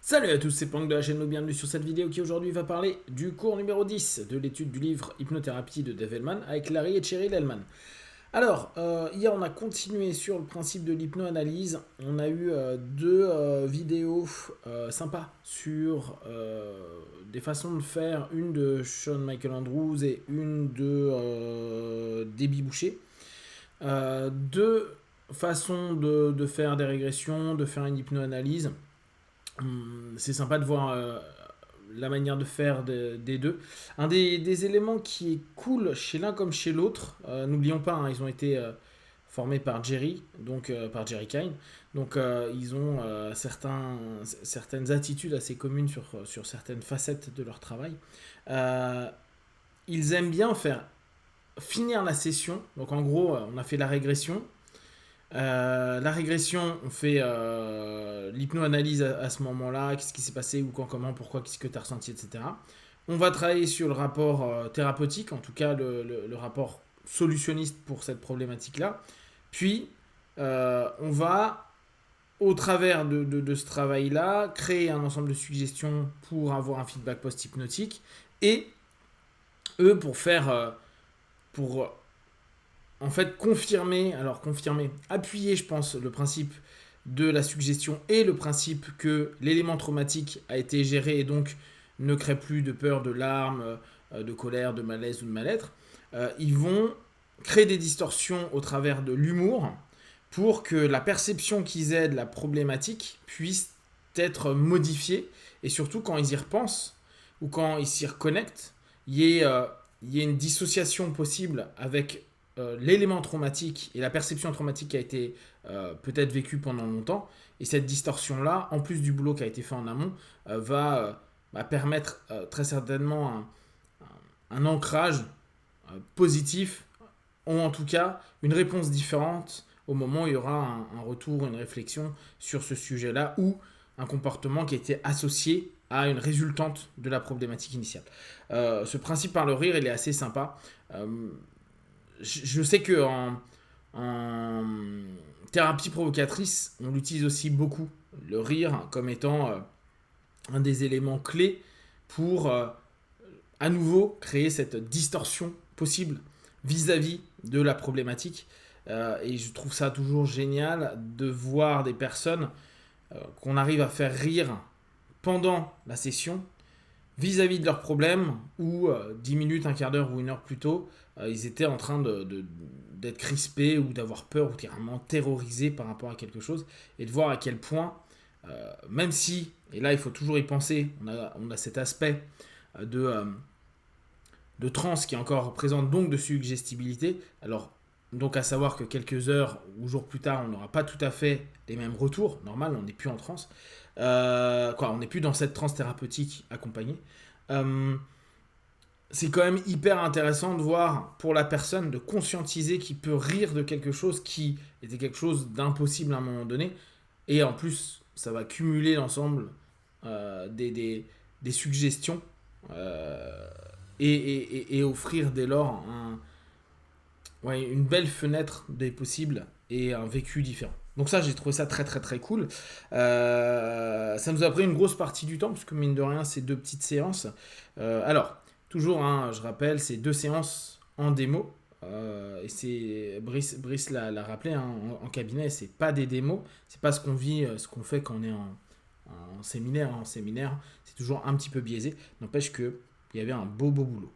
Salut à tous, c'est Pank de la chaîne, bienvenue sur cette vidéo qui aujourd'hui va parler du cours numéro 10 de l'étude du livre Hypnothérapie de Dave Hellman avec Larry et Cheryl Hellman. Alors, hier on a continué sur le principe de l'hypnoanalyse. On a eu deux vidéos sympas sur des façons de faire, une de Sean Michael Andrews et une de Debbie Boucher. Deux façons de faire des régressions, de faire une hypnoanalyse. C'est sympa de voir la manière de faire des deux. Un des éléments qui est cool chez l'un comme chez l'autre, n'oublions pas, hein, ils ont été formés par Jerry, donc par Jerry Kine, donc ils ont certaines attitudes assez communes sur certaines facettes de leur travail. Euh, Ils aiment bien faire finir la session, donc en gros, on a fait la régression. La régression, on fait l'hypnoanalyse à ce moment-là, qu'est-ce qui s'est passé, où, quand, comment, pourquoi, qu'est-ce que tu as ressenti, etc. On va travailler sur le rapport thérapeutique, en tout cas le rapport solutionniste pour cette problématique-là. Puis, on va, au travers de ce travail-là, créer un ensemble de suggestions pour avoir un feedback post-hypnotique. Et eux, pour en fait confirmer, appuyer, je pense, le principe de la suggestion et le principe que l'élément traumatique a été géré et donc ne crée plus de peur, de larmes, de colère, de malaise ou de mal-être. Ils vont créer des distorsions au travers de l'humour pour que la perception qu'ils aient de la problématique puisse être modifiée, et surtout quand ils y repensent ou quand ils s'y reconnectent, il y ait une dissociation possible avec l'élément traumatique et la perception traumatique qui a été peut-être vécue pendant longtemps. Et cette distorsion-là, en plus du boulot qui a été fait en amont, va permettre très certainement un ancrage positif, ou en tout cas une réponse différente au moment où il y aura un retour, une réflexion sur ce sujet-là, ou un comportement qui a été associé à une résultante de la problématique initiale. Ce principe par le rire, il est assez sympa. Je sais que en thérapie provocatrice, on l'utilise aussi beaucoup, le rire, comme étant un des éléments clés pour à nouveau créer cette distorsion possible vis-à-vis de la problématique. Et je trouve ça toujours génial de voir des personnes qu'on arrive à faire rire pendant la session vis-à-vis de leurs problèmes, où 10 minutes, un quart d'heure ou une heure plus tôt, ils étaient en train d'être crispés ou d'avoir peur ou carrément terrorisés par rapport à quelque chose, et de voir à quel point, même si, et là il faut toujours y penser, on a cet aspect de transe qui est encore présent, donc de suggestibilité. Alors, donc à savoir que quelques heures ou jours plus tard, on n'aura pas tout à fait les mêmes retours. Normal, on n'est plus en transe. On n'est plus dans cette transe thérapeutique accompagnée. C'est quand même hyper intéressant de voir pour la personne, de conscientiser qu'il peut rire de quelque chose qui était quelque chose d'impossible à un moment donné. Et en plus, ça va cumuler l'ensemble des suggestions et offrir dès lors une belle fenêtre des possibles et un vécu différent. Donc ça, j'ai trouvé ça très très très cool. Ça nous a pris une grosse partie du temps, parce que mine de rien, c'est deux petites séances. Alors, toujours, hein, je rappelle, c'est deux séances en démo. Et c'est Brice l'a rappelé, hein, en cabinet, c'est pas des démos, c'est pas ce qu'on vit, ce qu'on fait quand on est en séminaire. En séminaire, c'est toujours un petit peu biaisé. N'empêche que il y avait un beau boulot.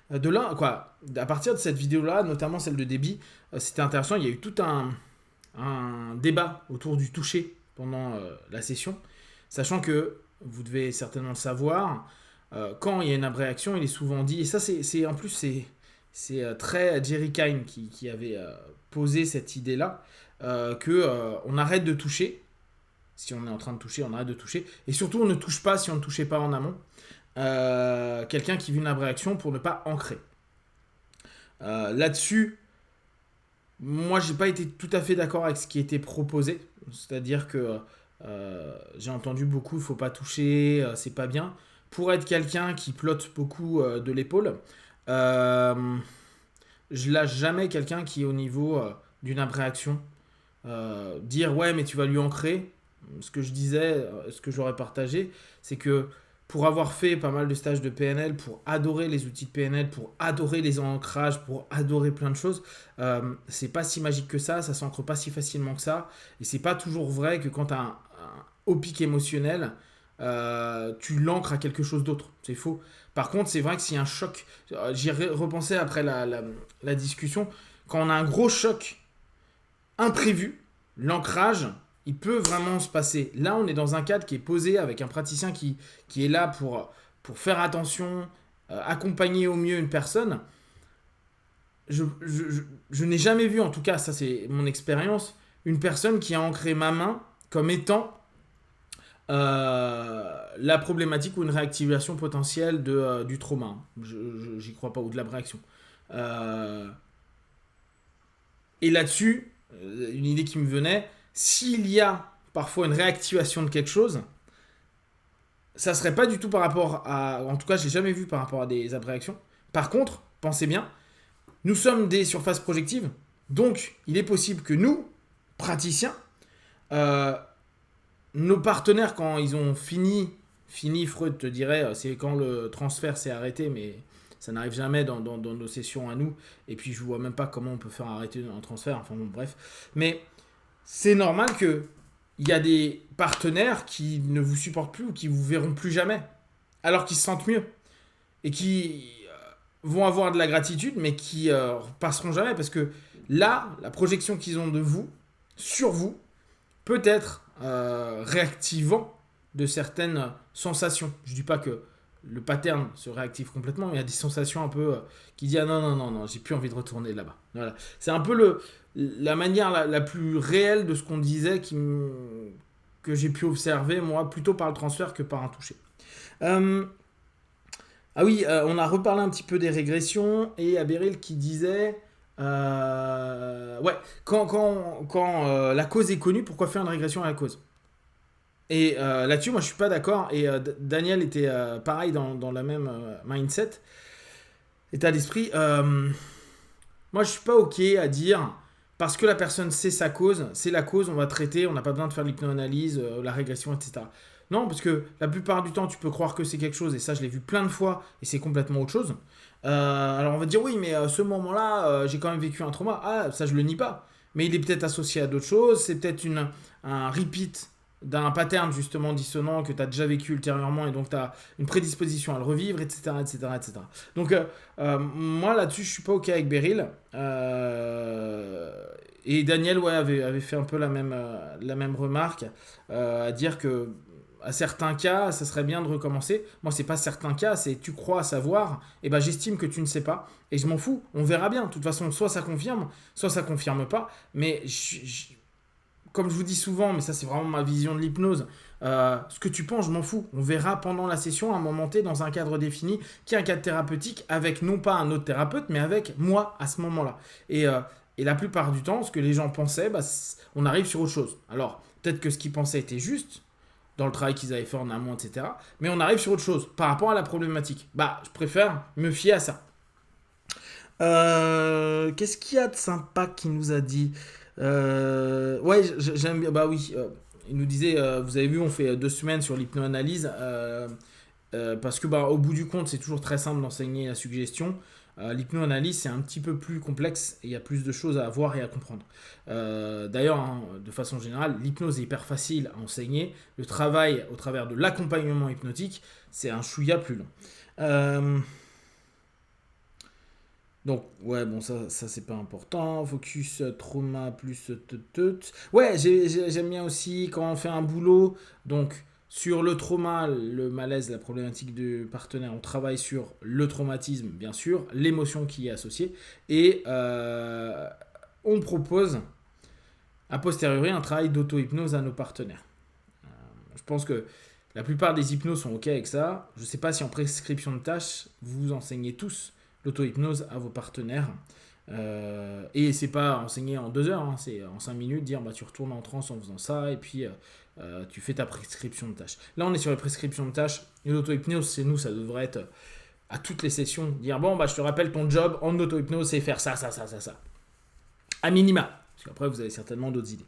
De là, à partir de cette vidéo-là, notamment celle de Debbie, c'était intéressant. Il y a eu tout un débat autour du toucher pendant la session, sachant que, vous devez certainement le savoir, quand il y a une abréaction, il est souvent dit, et ça en plus c'est très Jerry Kine qui avait posé cette idée-là, que on arrête de toucher. Si on est en train de toucher, on arrête de toucher. Et surtout, on ne touche pas si on ne touchait pas en amont. Quelqu'un qui vit une abréaction pour ne pas ancrer. Là-dessus, moi, j'ai pas été tout à fait d'accord avec ce qui était proposé. C'est-à-dire que j'ai entendu beaucoup, il faut pas toucher, c'est pas bien. Pour être quelqu'un qui plotte beaucoup de l'épaule, je lâche jamais quelqu'un qui est au niveau d'une abréaction. Dire ouais, mais tu vas lui ancrer. ce que je disais, ce que j'aurais partagé, c'est que pour avoir fait pas mal de stages de PNL, pour adorer les outils de PNL, pour adorer les ancrages, pour adorer plein de choses, c'est pas si magique que ça s'ancre pas si facilement que ça, et c'est pas toujours vrai que quand tu as un haut pic émotionnel, tu l'ancres à quelque chose d'autre. C'est faux. Par contre, c'est vrai que s'il y a un choc, j'y ai repensé après la discussion, quand on a un gros choc imprévu, l'ancrage, il peut vraiment se passer. Là, on est dans un cadre qui est posé avec un praticien qui est là pour faire attention, accompagner au mieux une personne. Je n'ai jamais vu, en tout cas, ça c'est mon expérience, une personne qui a ancré ma main comme étant la problématique ou une réactivation potentielle du trauma. J'y crois pas, ou de la réaction. Et là-dessus, une idée qui me venait, s'il y a parfois une réactivation de quelque chose, ça serait pas du tout par rapport à... En tout cas, je l'ai jamais vu par rapport à des abréactions. Par contre, pensez bien, nous sommes des surfaces projectives, donc il est possible que nous, praticiens, nos partenaires, quand ils ont fini, Freud te dirait, c'est quand le transfert s'est arrêté, mais ça n'arrive jamais dans nos sessions à nous, et puis je vois même pas comment on peut faire arrêter un transfert, enfin bon, bref. Mais c'est normal qu'il y a des partenaires qui ne vous supportent plus ou qui vous verront plus jamais, alors qu'ils se sentent mieux, et qui vont avoir de la gratitude, mais qui passeront jamais, parce que là, la projection qu'ils ont de vous, sur vous, peut être réactivant de certaines sensations. Je ne dis pas que le pattern se réactive complètement, mais il y a des sensations un peu qui disent ah non, j'ai plus envie de retourner là-bas. Voilà. C'est un peu la manière la plus réelle de ce qu'on disait que j'ai pu observer, moi, plutôt par le transfert que par un toucher. Ah oui, on a reparlé un petit peu des régressions, et à Beryl qui disait... ouais, quand la cause est connue, pourquoi faire une régression à la cause? Et là-dessus, moi, je suis pas d'accord. Et Daniel était pareil dans la même mindset, état d'esprit. Moi, je suis pas ok à dire parce que la personne sait sa cause, c'est la cause, on va traiter, on n'a pas besoin de faire l'hypnoanalyse, la régression, etc. Non, parce que la plupart du temps, tu peux croire que c'est quelque chose, et ça, je l'ai vu plein de fois, et c'est complètement autre chose. Alors on va dire oui, mais à ce moment-là, j'ai quand même vécu un trauma. Ah, ça je le nie pas. Mais il est peut-être associé à d'autres choses. C'est peut-être un repeat d'un pattern justement dissonant que tu as déjà vécu ultérieurement et donc tu as une prédisposition à le revivre, etc. etc., etc. Donc moi là-dessus, je suis pas ok avec Beryl. Et Daniel avait fait un peu la même remarque, à dire que à certains cas, ça serait bien de recommencer. Moi, c'est pas certains cas, c'est tu crois savoir, et ben j'estime que tu ne sais pas, et je m'en fous, on verra bien. De toute façon, soit ça confirme, soit ça confirme pas, mais comme je vous dis souvent, mais ça c'est vraiment ma vision de l'hypnose, ce que tu penses, je m'en fous. On verra pendant la session, à un moment T, dans un cadre défini, qui est un cadre thérapeutique, avec non pas un autre thérapeute, mais avec moi à ce moment-là. Et la plupart du temps, ce que les gens pensaient, on arrive sur autre chose. Alors, peut-être que ce qu'ils pensaient était juste, dans le travail qu'ils avaient fait en amont, etc. Mais on arrive sur autre chose, par rapport à la problématique. Je préfère me fier à ça. Qu'est-ce qu'il y a de sympa qu'il nous a dit? Ouais, j'aime bien. Bah oui, il nous disait, vous avez vu, on fait 2 semaines sur l'hypnoanalyse, parce que au bout du compte, c'est toujours très simple d'enseigner la suggestion. L'hypnoanalyse, c'est un petit peu plus complexe et il y a plus de choses à voir et à comprendre. D'ailleurs, de façon générale, l'hypnose est hyper facile à enseigner. Le travail au travers de l'accompagnement hypnotique, c'est un chouïa plus long. Donc, ouais, bon, ça c'est pas important. Focus, trauma, plus... Ouais, j'aime bien aussi quand on fait un boulot. Donc, sur le trauma, le malaise, la problématique du partenaire, on travaille sur le traumatisme, bien sûr, l'émotion qui est associée. Et on propose, a posteriori, un travail d'auto-hypnose à nos partenaires. Je pense que la plupart des hypnos sont OK avec ça. Je ne sais pas si en prescription de tâches, vous enseignez tous l'auto-hypnose à vos partenaires. Et c'est pas enseigné en 2 heures, c'est en 5 minutes, dire tu retournes en transe en faisant ça, et puis tu fais ta prescription de tâches. Là, on est sur les prescriptions de tâches. Et l'auto-hypnose, c'est nous, ça devrait être à toutes les sessions, dire je te rappelle ton job en auto-hypnose, c'est faire ça. À minima. Parce qu'après, vous avez certainement d'autres idées.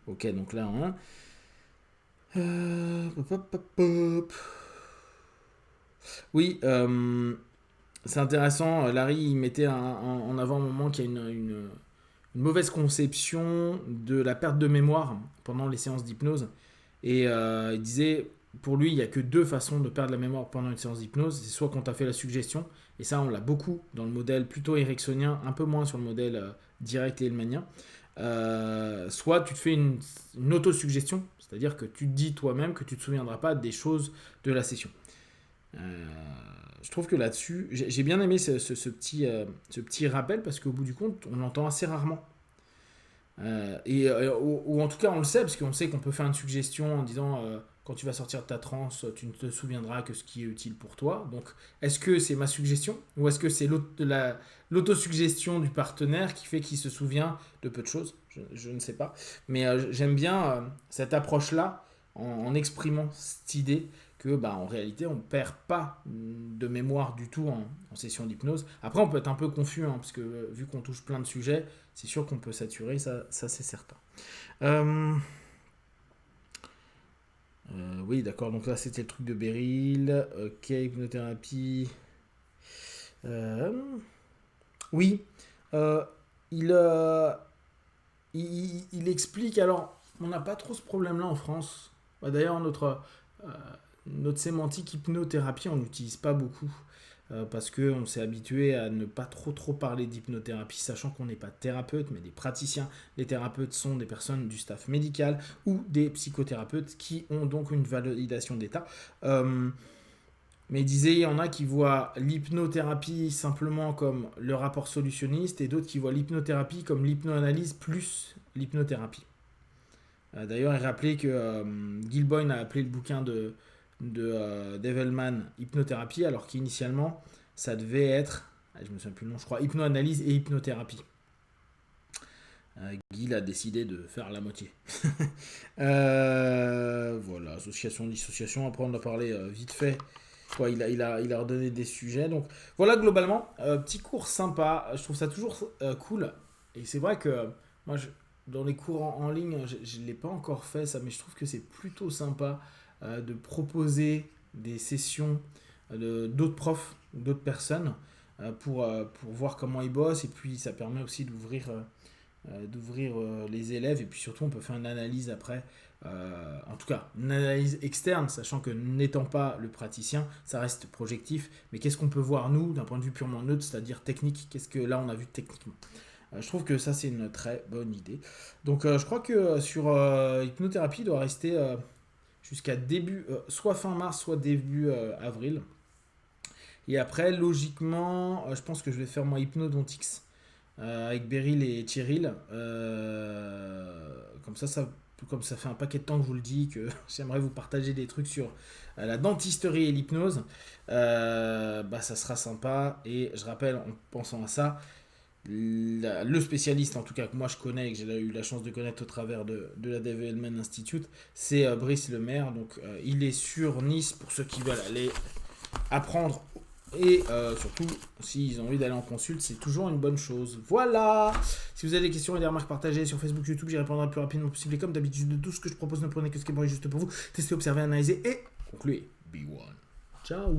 Ok, donc là, hein. Hop, hop, hop, hop. Oui, c'est intéressant. Larry, il mettait en avant un moment qu'il y a une mauvaise conception de la perte de mémoire pendant les séances d'hypnose. Et il disait, pour lui, il n'y a que deux façons de perdre la mémoire pendant une séance d'hypnose. C'est soit qu'on t'a fait la suggestion, et ça, on l'a beaucoup dans le modèle plutôt ericksonien, un peu moins sur le modèle direct et hellmanien. Soit tu te fais une autosuggestion, c'est-à-dire que tu te dis toi-même que tu ne te souviendras pas des choses de la session. Je trouve que là-dessus, j'ai bien aimé ce petit rappel parce qu'au bout du compte, on l'entend assez rarement. Ou en tout cas, on le sait parce qu'on sait qu'on peut faire une suggestion en disant quand tu vas sortir de ta transe, tu ne te souviendras que ce qui est utile pour toi. Donc, est-ce que c'est ma suggestion ou est-ce que c'est l'autosuggestion du partenaire qui fait qu'il se souvient de peu de choses? Je ne sais pas. Mais j'aime bien cette approche-là en exprimant cette idée que en réalité on ne perd pas de mémoire du tout en session d'hypnose. Après on peut être un peu confus parce que vu qu'on touche plein de sujets, c'est sûr qu'on peut saturer, ça c'est certain. Oui d'accord, donc là c'était le truc de Beryl, ok, hypnothérapie. Oui, euh, il, euh, il explique, alors on n'a pas trop ce problème-là en France. D'ailleurs euh, notre sémantique hypnothérapie, on n'utilise pas beaucoup parce qu'on s'est habitué à ne pas trop parler d'hypnothérapie, sachant qu'on n'est pas thérapeute, mais des praticiens. Les thérapeutes sont des personnes du staff médical ou des psychothérapeutes qui ont donc une validation d'état. Mais il disait, il y en a qui voient l'hypnothérapie simplement comme le rapport solutionniste et d'autres qui voient l'hypnothérapie comme l'hypnoanalyse plus l'hypnothérapie. D'ailleurs, il rappelait que Gilboyne a appelé le bouquin de Develman hypnothérapie, alors qu'initialement, ça devait être, je me souviens plus le nom, je crois, hypnoanalyse et hypnothérapie. Gil a décidé de faire la moitié. Voilà, association, dissociation. Après, on a parlé vite fait. Ouais, il a redonné des sujets. Donc voilà, globalement, petit cours sympa. Je trouve ça toujours cool. Et c'est vrai que moi, dans les cours en ligne, je ne l'ai pas encore fait ça, mais je trouve que c'est plutôt sympa de proposer des sessions d'autres profs, d'autres personnes, pour voir comment ils bossent. Et puis, ça permet aussi d'ouvrir les élèves. Et puis surtout, on peut faire une analyse après. En tout cas, une analyse externe, sachant que n'étant pas le praticien, ça reste projectif. Mais qu'est-ce qu'on peut voir, nous, d'un point de vue purement neutre, c'est-à-dire technique? Qu'est-ce que là, on a vu techniquement? Je trouve que ça, c'est une très bonne idée. Donc, je crois que sur hypnothérapie, il doit rester jusqu'à début, soit fin mars, soit début avril. Et après, logiquement, je pense que je vais faire moi Hypnodontix avec Beryl et Cheryl. Comme ça fait un paquet de temps que je vous le dis, que j'aimerais vous partager des trucs sur la dentisterie et l'hypnose. Ça sera sympa. Et je rappelle, en pensant à ça, le spécialiste, en tout cas que moi je connais et que j'ai eu la chance de connaître au travers de la Development Institute, c'est Brice Lemaire. Donc il est sur Nice pour ceux qui veulent aller apprendre. Et surtout, s'ils ont envie d'aller en consulte, c'est toujours une bonne chose. Voilà. Si vous avez des questions et des remarques partagées sur Facebook, YouTube, j'y répondrai le plus rapidement possible. Et comme d'habitude, de tout ce que je propose, ne prenez que ce qui est bon et juste pour vous. Testez, observez, analysez et concluez. Be one. Ciao.